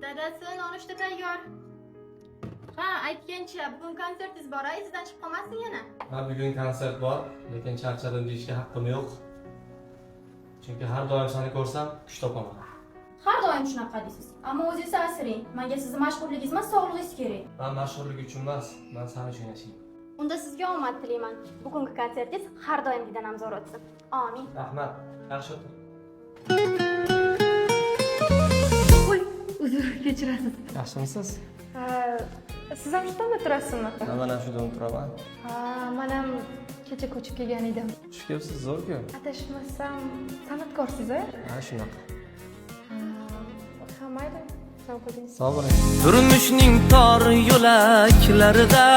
Dadasi, nonushta tayyor. Ha, aytgancha, bugun konsertingiz bor, esidan chiqib qolmasin yana. Ha, bugun konsert bor, lekin charchadim deyishga haqqim yo'q. Chunki har doim seni ko'rsam, kuch topaman. Har doim shunaqa deysiz. Ammo o'zingiz asring. Menga sizning mashhurligingiz emas, sog'lig'ingiz kerak. Men mashhurlik uchun emas, men seni uchun yashayman. Unda sizga omad tilayman. Bugungi konsertingiz har doimgidan ham zo'r o'tsin. Amin. Rahmat. Yaxshi o'tir. Voy, uzr, kechirasiz. Yaxshimisiz? Siz ham shu tomda turasizmi? Men ham shu yerda turaman. Men ham kecha ko'chib kelgan edim. Xush kelibsiz, zo'r-ku. Adashmasam, san'atkorsiz-a? Ha, shunaqa. Ha, mayli. Sog' bo'ling. Sog' bo'ling. Turmushning tor yo'laklarida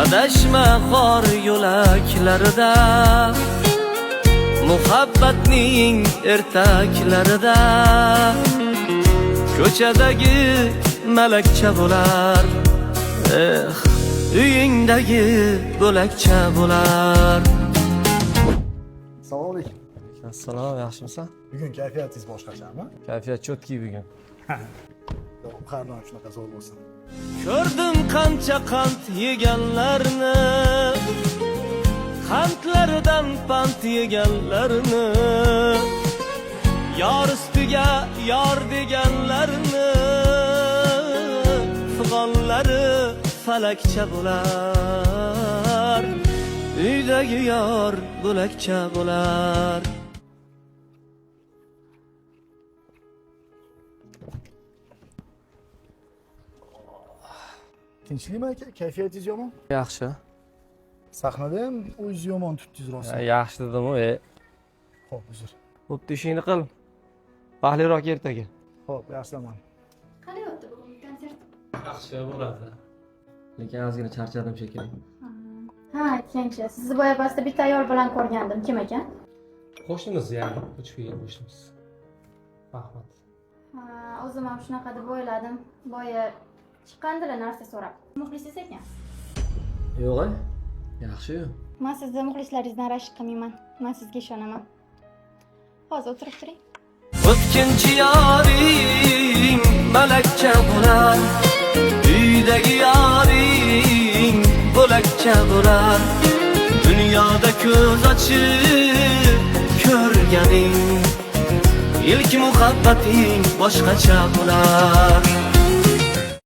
adashma xor yo'laklarida muhabbatning ertaklarida ko'chadagi malakcha bo'lar uyingdagi bo'lakcha bo'lar. Assalomu alaykum. Assalom, yaxshimisan? Bugun kayfiyatingiz boshqachami? Kayfiyat chotki bugun. Har doim shunaqa zo'r bo'lsin. Ko'rdim qancha qand yeganlarni, qandlaridan pand yeganlarni, yor ustiga yor deganlarni, fig'onlari falakcha bo'lar, uydagi yor bo'lakcha bo'lar. Tinchlikmi aka? Kayfiyatingiz yomon? Yaxshi. Sahnada ham o'zingiz yomon tutdingiz rosa. Yaxshi dedim-ku. Xo'p, uzr. Bo'pti, ishingni qil. Baxtliroq ertaga. Xo'p, yaxshiman. Qanday o'tdi bugungi konsert? Yaxshi bo'ladi. Lekin ozgina charchadim shekilli. Ha, aytgancha, sizni boya pastda bitta ayol bilan ko'rgandim. Kim ekan? Qo'shnimiz yani, ko'chib kelgan qo'shnimiz. Rahmat. Ha, o'zim ham shunaqa deb o'yladim. Boya chiqqandilar narsa so'rab. Muxlisingiz ekan. Yo'q-a? Yaxshi-yu. Men sizni muxlislaringizdan rashk qilmayman. Men sizga ishonaman. Hozir o'tirib turing. O'tkinchi yoring malakcha bo'lar, uydagi yoring bo'lakcha bo'lar. Dunyoda ko'z ochib ko'rganing ilk muhabbating boshqacha bo'lar.